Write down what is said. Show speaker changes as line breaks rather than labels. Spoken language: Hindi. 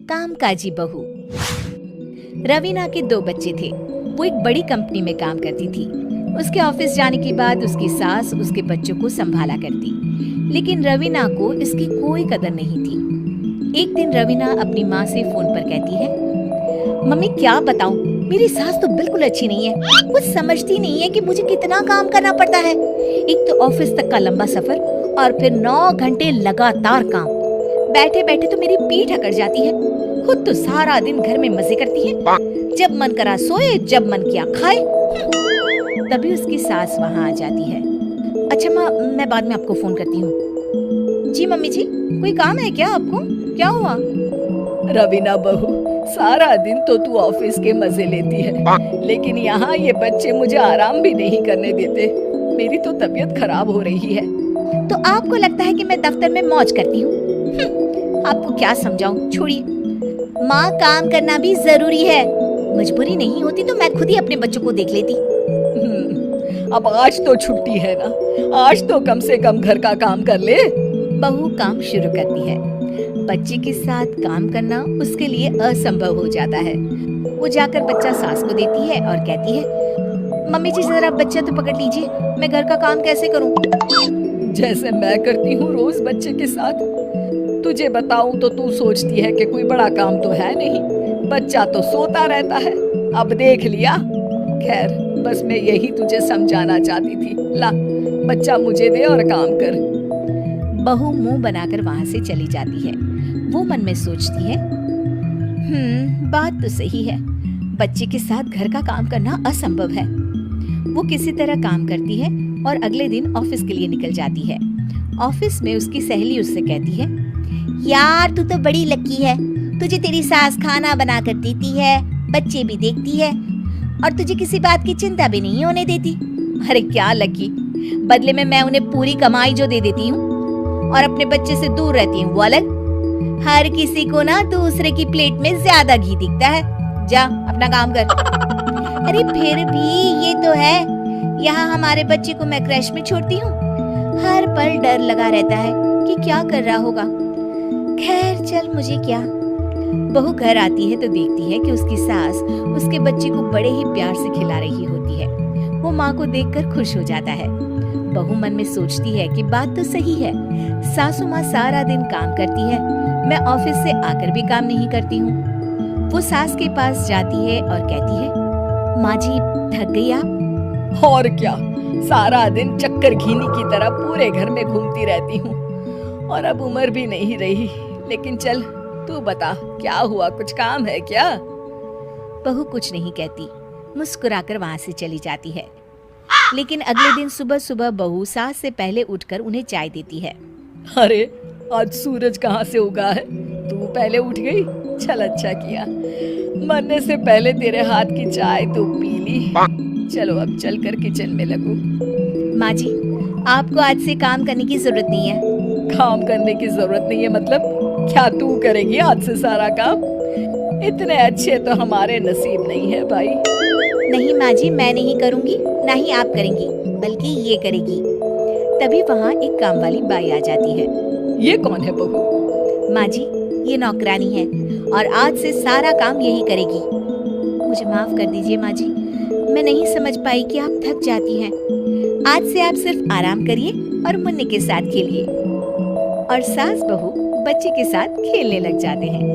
कामकाजी बहू। रवीना के 2 बच्चे थे। वो एक बड़ी कंपनी में काम करती थी। उसके ऑफिस जाने के बाद उसकी सास उसके बच्चों को संभाला करती, लेकिन रवीना को इसकी कोई कदर नहीं थी। एक दिन रवीना अपनी माँ से फोन पर कहती है, मम्मी क्या बताऊं, मेरी सास तो बिल्कुल अच्छी नहीं है। वो समझती नहीं है कि मुझे कितना काम करना पड़ता है। एक तो ऑफिस तक का लंबा सफर और फिर 9 घंटे लगातार काम। बैठे बैठे तो मेरी पीठ अकड़ जाती है। खुद तो सारा दिन घर में मजे करती है, जब मन करा सोए, जब मन किया खाए। तभी उसकी सास वहाँ आ जाती है। अच्छा माँ, मैं बाद में आपको फोन करती हूँ। जी मम्मी जी, कोई काम है क्या आपको? क्या हुआ?
रवीना बहू, सारा दिन तो तू ऑफिस के मजे लेती है, लेकिन यहाँ ये बच्चे मुझे आराम भी नहीं करने देते। मेरी तो तबीयत खराब हो रही है।
तो आपको लगता है कि मैं दफ्तर में मौज करती हूँ? आपको क्या समझाऊं, छोड़िए। माँ, काम करना भी जरूरी है। मजबूरी नहीं होती तो मैं खुद ही अपने बच्चों को देख लेती।
अब आज तो छुट्टी है ना, आज तो कम से कम घर का काम कर ले।
बहू काम शुरू करती है। बच्चे के साथ काम करना उसके लिए असंभव हो जाता है। वो जाकर बच्चा सास को देती है और कहती है, मम्मी जी जरा बच्चा तो पकड़ लीजिए, मैं घर का काम कैसे करूं?
जैसे मैं करती हूँ रोज बच्चे के साथ। तुझे बताऊं तो तू सोचती है कि कोई बड़ा काम तो है नहीं, बच्चा तो सोता रहता है। अब देख लिया। खैर, बस मैं यही तुझे समझाना चाहती थी। ला, बच्चा मुझे दे और काम कर।
बहू मुंह बनाकर वहां से चली जाती है। वो मन में सोचती है, बात तो सही है, बच्चे के साथ घर का काम करना असंभव है। वो किसी तरह काम करती है और अगले दिन ऑफिस के लिए निकल जाती है। ऑफिस में उसकी सहेली उससे कहती है, यार तू तो बड़ी लकी है, तुझे तेरी सास खाना बना कर देती है, बच्चे भी देखती है और तुझे किसी बात की चिंता भी नहीं होने देती। अरे क्या लकी, बदले में मैं उन्हें पूरी कमाई जो दे देती हूँ और अपने बच्चे से दूर रहती हूँ वो अलग। हर किसी को ना दूसरे की प्लेट में ज्यादा घी दिखता है। जा अपना काम कर। अरे फिर भी ये तो है, यहाँ हमारे बच्चे को मैं क्रैश में छोड़ती हूँ, हर पल डर लगा रहता है कि क्या कर रहा होगा। खैर चल, मुझे क्या। बहू घर आती है तो देखती है कि उसकी सास उसके बच्चे को बड़े ही प्यार से खिला रही होती है। वो माँ को देखकर खुश हो जाता है। बहू मन में सोचती है कि बात तो सही है, सासू माँ सारा दिन काम करती है, मैं ऑफिस से आकर भी काम नहीं करती हूँ। वो सास के पास जाती है और कहती है, माँ जी थक गई आप?
और क्या, सारा दिन चक्कर घीनी की तरह पूरे घर में घूमती रहती हूँ और अब उम्र भी नहीं रही। लेकिन चल तू बता, क्या हुआ, कुछ काम है क्या?
बहू कुछ नहीं कहती, मुस्कुराकर वहां से चली जाती है। लेकिन अगले दिन सुबह सुबह बहू सास से पहले उठकर उन्हें चाय देती है।
अरे आज सूरज कहाँ से उगा है, तू पहले उठ गई? चल अच्छा किया, मरने से पहले तेरे हाथ की चाय तो पी ली। चलो अब चलकर किचन में लगूं।
माँ जी, आपको आज से काम करने की जरूरत नहीं है।
काम करने की जरूरत नहीं है मतलब? क्या तू करेगी आज से सारा काम? इतने अच्छे तो हमारे नसीब नहीं है भाई।
नहीं माँ जी, मैं नहीं करूँगी, ना ही आप करेंगी, बल्कि ये करेगी। तभी वहाँ एक काम वाली बाई आ जाती है।
ये कौन है बहू?
माँ जी, ये नौकरानी है और आज से सारा काम यही करेगी। मुझे माफ कर दीजिए माँ जी, मैं नहीं समझ पाई कि आप थक जाती हैं। आज से आप सिर्फ आराम करिए और मुन्ने के साथ खेलिए। और सास बहू बच्चे के साथ खेलने लग जाते हैं।